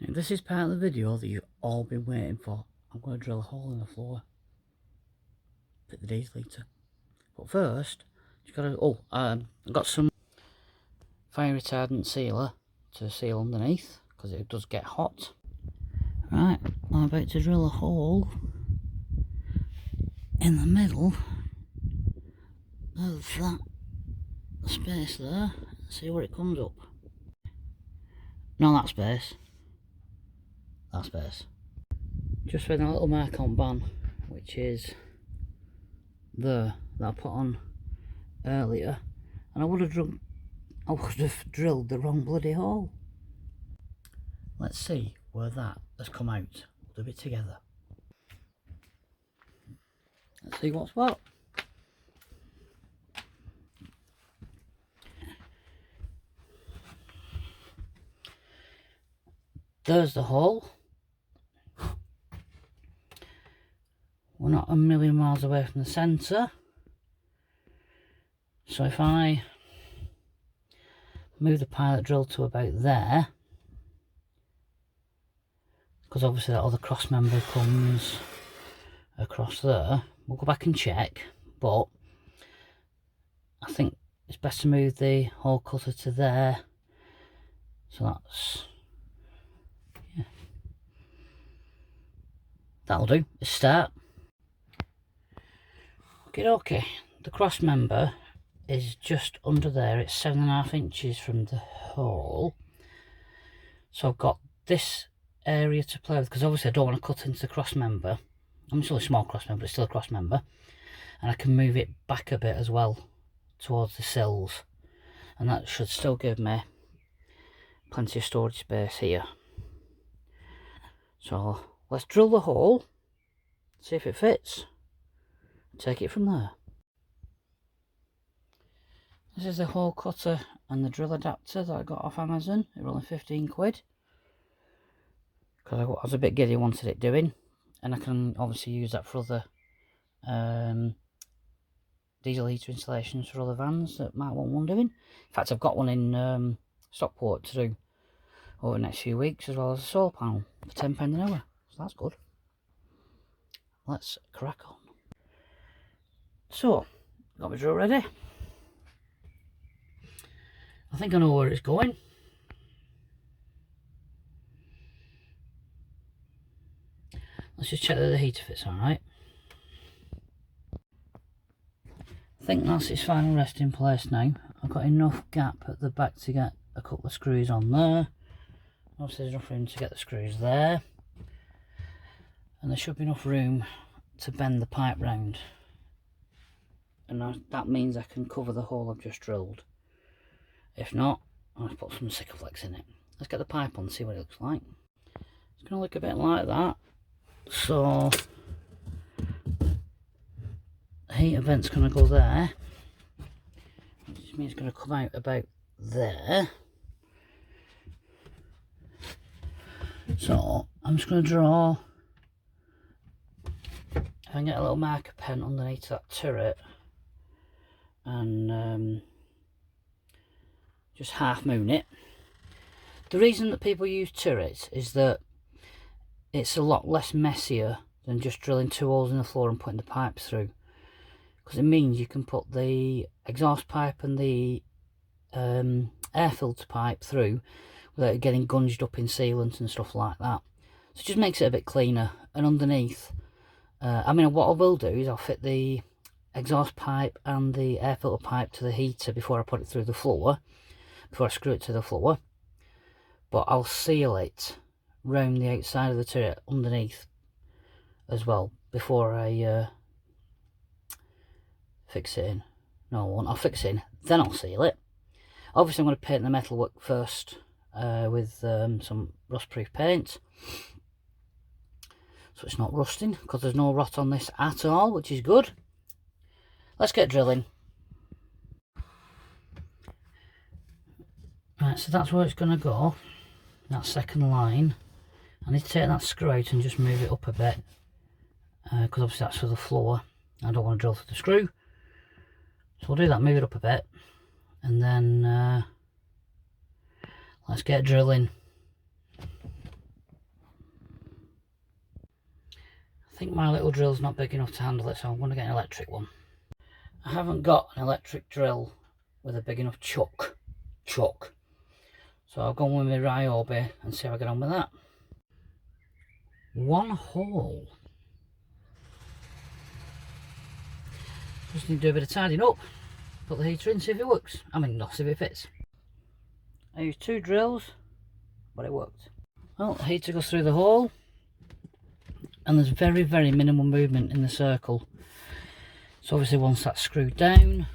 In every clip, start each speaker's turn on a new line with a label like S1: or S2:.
S1: Now, this is part of the video that you've all been waiting for. I'm going to drill a hole in the floor, fit the diesel heater. But first, you've got to, I've got some fire retardant sealer to seal underneath, because it does get hot. Right, I'm about to drill a hole in the middle of that space there, see where it comes up. No, that space. That space. Just with a little mark on ban, which is there, that I put on earlier, and I would have drilled the wrong bloody hole. Let's see where that has come out. We'll do it together. Let's see what's what. There's the hole. We're not a million miles away from the centre. So if I move the pilot drill to about there, because obviously that other cross member comes across there, we'll go back and check, but I think it's best to move the hole cutter to there. So that's, yeah, that'll do. Let's start. Okay, the cross member is just under there. It's 7.5 inches from the hole. So I've got this area to play with, because obviously I don't want to cut into the cross member. I mean, it's only a small cross member, it's still a cross member. And I can move it back a bit as well towards the sills. And that should still give me plenty of storage space here. So let's drill the hole, see if it fits. Take it from there. This is the hole cutter and the drill adapter that I got off Amazon. They were only 15 quid. Because I was a bit giddy, wanted it doing. And I can obviously use that for other diesel heater installations for other vans that might want one doing. In fact, I've got one in Stockport to do over the next few weeks, as well as a solar panel for £10 an hour. So that's good. Let's crack on. So, got my drill ready. I think I know where it's going. Let's just check that the heater fits alright. I think that's its final resting place now. I've got enough gap at the back to get a couple of screws on there. Obviously there's enough room to get the screws there. And there should be enough room to bend the pipe round. And that means I can cover the hole I've just drilled. If not, I'll put some Sikaflex in it. Let's get the pipe on and see what it looks like. It's going to look a bit like that. So, the heater vent's going to go there. Which means it's going to come out about there. So, I'm just going to draw, if I can get a little marker pen underneath that turret, and just half moon it. The reason that people use turrets is that it's a lot less messier than just drilling 2 holes in the floor and putting the pipes through, because it means you can put the exhaust pipe and the air filter pipe through without it getting gunged up in sealant and stuff like that. So it just makes it a bit cleaner. And underneath, I mean, what I will do is I'll fit the exhaust pipe and the air filter pipe to the heater before I put it through the floor, before I screw it to the floor. But I'll seal it round the outside of the turret underneath as well before I fix it in. No, I won't. I'll fix it in, then I'll seal it. Obviously I'm going to paint the metalwork first with some rust-proof paint, so it's not rusting, because there's no rot on this at all, which is good. Let's get drilling. Right, so that's where it's going to go, that second line. I need to take that screw out and just move it up a bit, because obviously that's for the floor. I don't want to drill through the screw. So we'll do that, move it up a bit, and then let's get drilling. think my little drill's not big enough to handle it, so I'm going to get an electric one. I haven't got an electric drill with a big enough chuck. So I'll go with my Ryobi and see how I get on with that. One hole. Just need to do a bit of tidying up. Put the heater in, see if it works. I mean, not see if it fits. I used 2 drills, but it worked. Well, the heater goes through the hole, and there's very, very minimal movement in the circle. So obviously once that's screwed down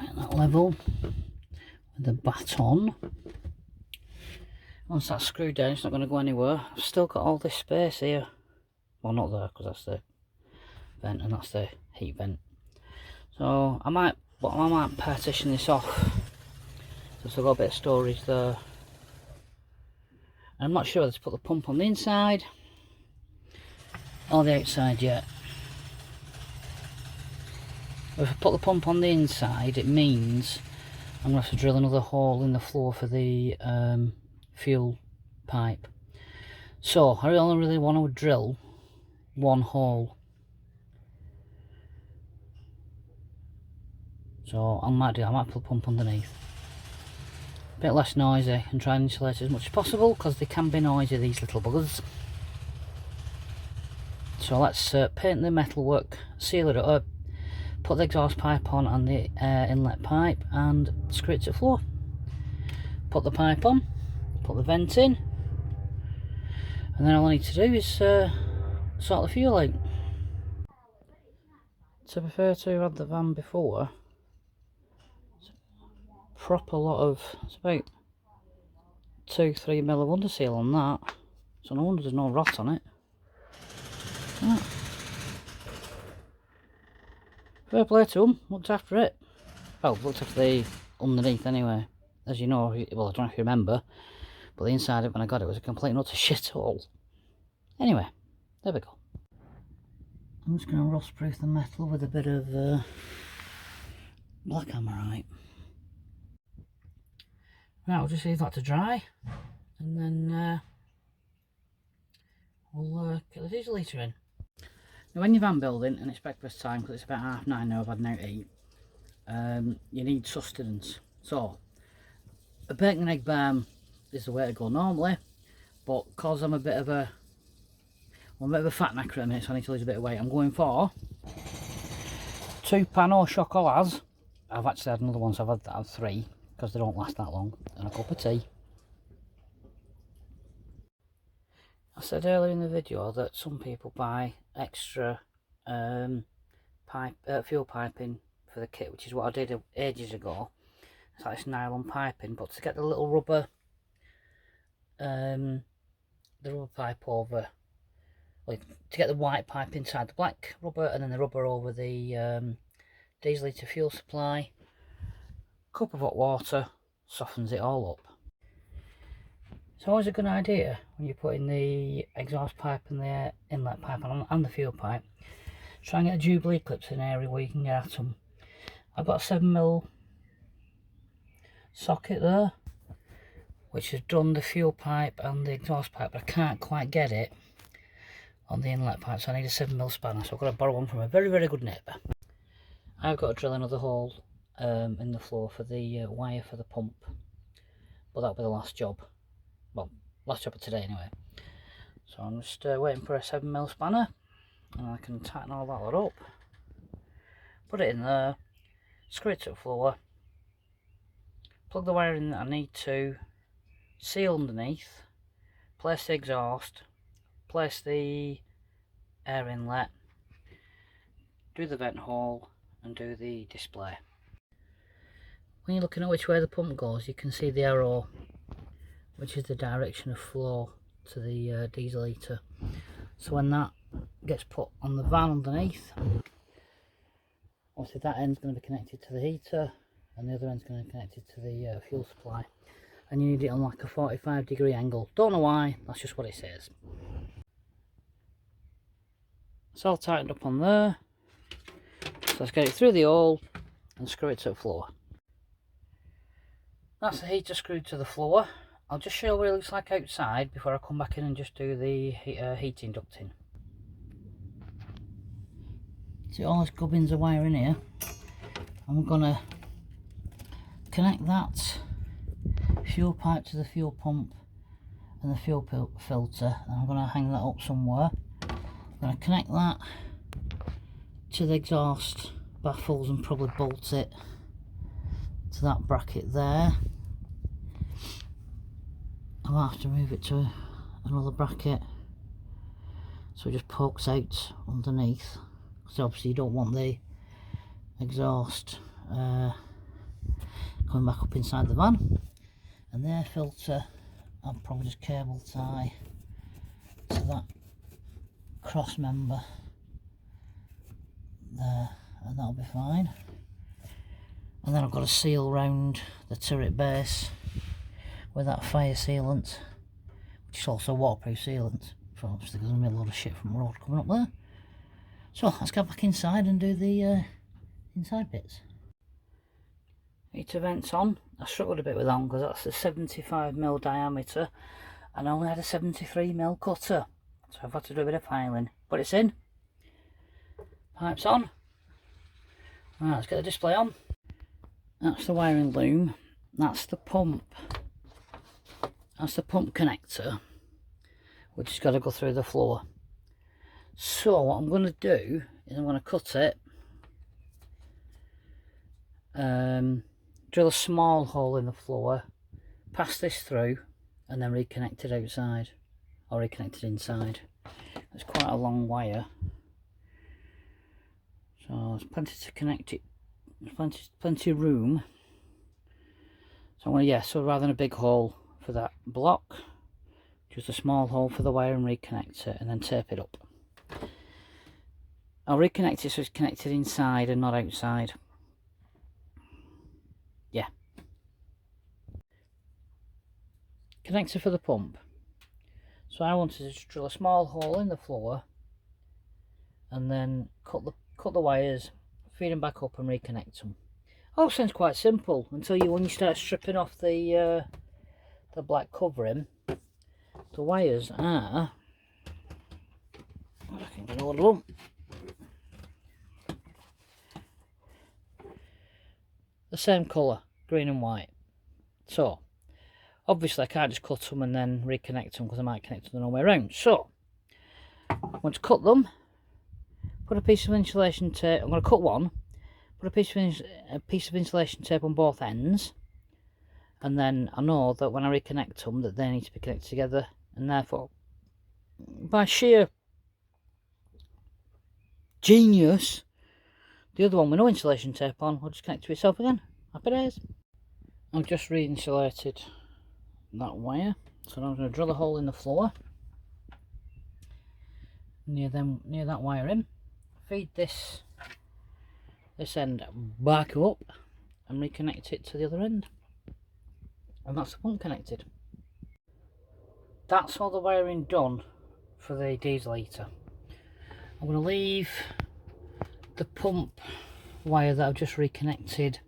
S1: at that level with the baton, once that's screwed down, it's not going to go anywhere. I've still got all this space here. Well, not there, because that's the vent and that's the heat vent. So I might partition this off. So I've got a bit of storage there. I'm not sure whether to put the pump on the inside or the outside yet. If I put the pump on the inside, it means I'm going to have to drill another hole in the floor for the fuel pipe. So I only really want to drill one hole. So I might put the pump underneath. A bit less noisy, and try and insulate it as much as possible, because they can be noisy, these little buggers. So let's paint the metalwork, seal it up, put the exhaust pipe on and the inlet pipe, and screw it to the floor. Put the pipe on, put the vent in, and then all I need to do is sort the fuel out. To be fair to who had the van before, it's a proper lot of, it's about 2-3 mil of underseal on that, so no wonder there's no rot on it. Right. Fair play to them, looked after it. Well, looked after the underneath anyway. As you know, well, I don't know if you remember, but the inside of it when I got it was a complete and utter shithole. Anyway, there we go. I'm just going to rust proof the metal with a bit of black hammerite. Now I'll just leave that to dry, and then we'll get the diesel litre in. Now when you're van building and it's breakfast time, because it's about 9:30 now, I've had an out to eat, you need sustenance. So a bacon and egg barm is the way to go normally, but because I'm a bit of a fat knacker at the minute, so I need to lose a bit of weight, I'm going for 2 pan au chocolats. I've actually had another one, so I've had 3, because they don't last that long, and a cup of tea. I said earlier in the video that some people buy extra fuel piping for the kit, which is what I did ages ago. It's like this nylon piping, but to get the little rubber, pipe over, like to get the white pipe inside the black rubber, and then the rubber over the diesel litre fuel supply, cup of hot water softens it all up. It's always a good idea when you're putting the exhaust pipe and the inlet pipe on, and the fuel pipe, try and get the Jubilee clips in an area where you can get at them. I've got a 7mm socket there, which has done the fuel pipe and the exhaust pipe, but I can't quite get it on the inlet pipe, so I need a 7mm spanner, so I've got to borrow one from a very, very good neighbour. I've got to drill another hole in the floor for the wire for the pump, but that'll be the last job. Well, last job of today anyway. So I'm just waiting for a 7mm spanner, and I can tighten all that lot up, put it in there, screw it to the floor, plug the wire in that I need to, seal underneath, place the exhaust, place the air inlet, do the vent hole, and do the display. When you're looking at which way the pump goes, you can see the arrow, which is the direction of flow to the diesel litre. So when that gets put on the van underneath, obviously that end's going to be connected to the heater, and the other end's going to be connected to the fuel supply, and you need it on like a 45-degree angle. Don't know why, that's just what it says. It's all tightened up on there, so let's get it through the hole and screw it to the floor. That's the heater screwed to the floor. I'll just show you what it looks like outside before I come back in and just do the heating ducting. See all this gubbins of wire in here? I'm gonna connect that fuel pipe to the fuel pump and the fuel filter, and I'm gonna hang that up somewhere. I'm gonna connect that to the exhaust baffles and probably bolt it to that bracket there. I might have to move it to another bracket so it just pokes out underneath, because obviously you don't want the exhaust coming back up inside the van. And the air filter I'll probably just cable tie to that cross member there, and that'll be fine. And then I've got a seal round the turret base with that fire sealant, which is also waterproof sealant, for obviously there's going to be a lot of shit from the road coming up there. So let's go back inside and do the inside bits. Heater vents on. I struggled a bit with that one because that's a 75mm diameter and I only had a 73mm cutter, so I've had to do a bit of filing, but it's in. Pipes on. Right, let's get the display on. That's the wiring loom. That's the pump. That's the pump connector, which has got to go through the floor. So what I'm going to do is I'm going to cut it, drill a small hole in the floor, pass this through, and then reconnect it outside, or reconnect it inside. It's quite a long wire, so there's plenty to connect it. There's plenty of room. So I'm going to, yeah, so rather than a big hole for that block, just a small hole for the wire, and reconnect it and then tape it up. I'll reconnect it so it's connected inside and not outside. Yeah. Connector for the pump. So I wanted to just drill a small hole in the floor and then cut the wires, feed them back up and reconnect them. Oh, sounds quite simple until when you start stripping off the black covering. The wires are, I can get hold of them. The same colour, green and white. So obviously I can't just cut them and then reconnect them because I might connect them the wrong way around. So I'm going to cut them, put a piece of insulation tape. I'm going to cut one, put a piece of insulation tape on both ends, and then I know that when I reconnect them that they need to be connected together, and therefore by sheer genius, the other one with no insulation tape on will just connect to itself again. Happy days. I've just re-insulated that wire, so now I'm going to drill a hole in the floor near that wire in, feed this end back up and reconnect it to the other end, and that's the pump connected. That's all the wiring done for the diesel heater. I'm going to leave the pump wire that I've just reconnected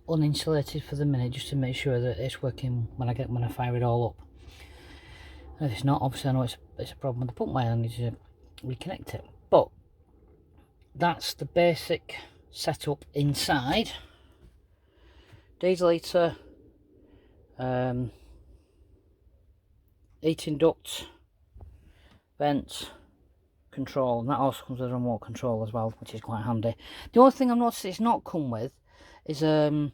S1: uninsulated for the minute, just to make sure that it's working when I fire it all up. And if it's not, obviously I know it's a problem with the pump wire, I need to reconnect it. But that's the basic setup inside. Diesel heater, heating duct, vent, control, and that also comes with a remote control as well, which is quite handy. The only thing I've noticed it's not come with is they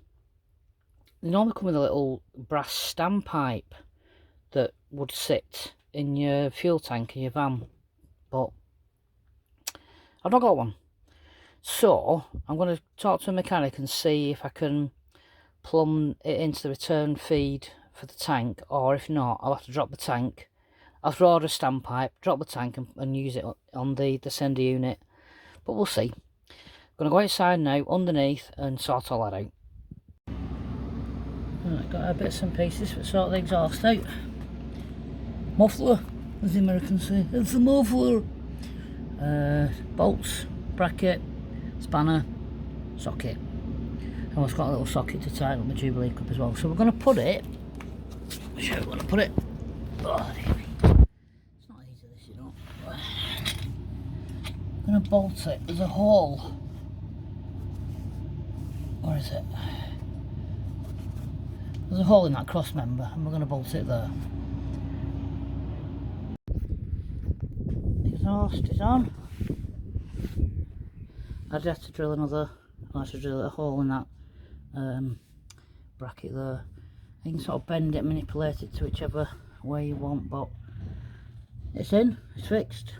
S1: normally come with a little brass standpipe that would sit in your fuel tank in your van, but I've not got one. So I'm going to talk to a mechanic and see if I can plumb it into the return feed for the tank, or if not I'll have to drop the tank. I'll have to order a standpipe, drop the tank and use it on the sender unit, but we'll see. I'm going to go outside now, underneath, and sort all that out. Right, got our bits and pieces for sort the exhaust out. Muffler, as the Americans say, it's a muffler. Bolts, bracket, spanner, socket. And it's got a little socket to tighten up the Jubilee cup as well. So we're going to put it show you where to put it. Oh dear me. It's not easy this, you know. I'm going to bolt it. There's a hole. Where is it? There's a hole in that cross member and we're going to bolt it there. Exhaust is on. I'd have to drill a hole in that bracket there. You can sort of bend it, manipulate it to whichever way you want, but it's in, it's fixed.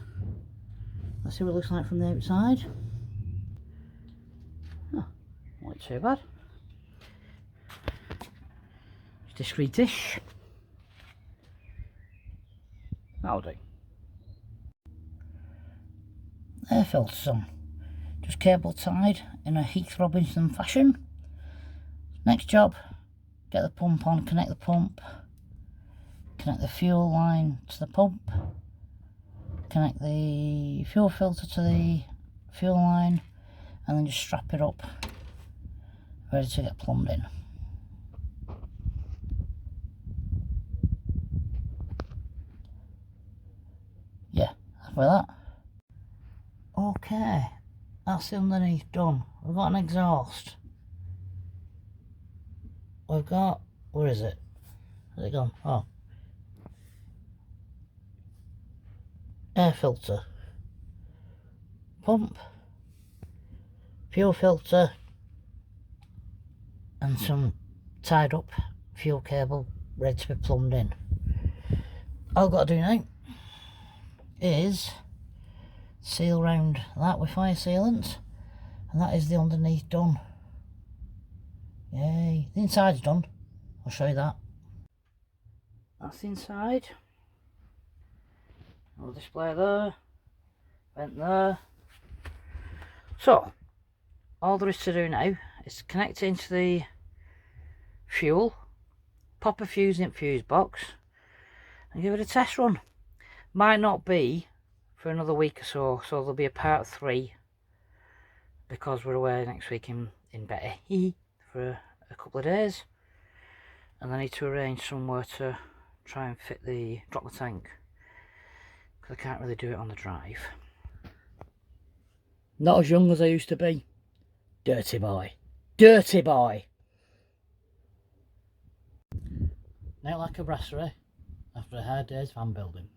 S1: Let's see what it looks like from the outside. Oh, not too bad. It's discreetish. That'll do. Air filters on. Just cable tied in a Heath Robinson fashion. Next job, get the pump on, connect the pump, connect the fuel line to the pump, connect the fuel filter to the fuel line, and then just strap it up, ready to get plumbed in. Yeah, after that. Okay, that's the underneath done. We've got an exhaust. We've got, where is it? Has it gone? Oh. Air filter. Pump. Fuel filter. And some tied up fuel cable ready to be plumbed in. All I've got to do now is seal round that with fire sealant, and that is the underneath done. Yay, the inside's done. I'll show you that. That's the inside. Little display there, vent there. So, all there is to do now is connect it into the fuel, pop a fuse in the fuse box, and give it a test run. Might not be for another week or so, so there'll be a part 3 because we're away next week in Betty for a couple of days, and I need to arrange somewhere to try and drop the tank, because I can't really do it on the drive. Not as young as I used to be. Dirty boy. Dirty boy. Now like a brasserie after a hard day's van building.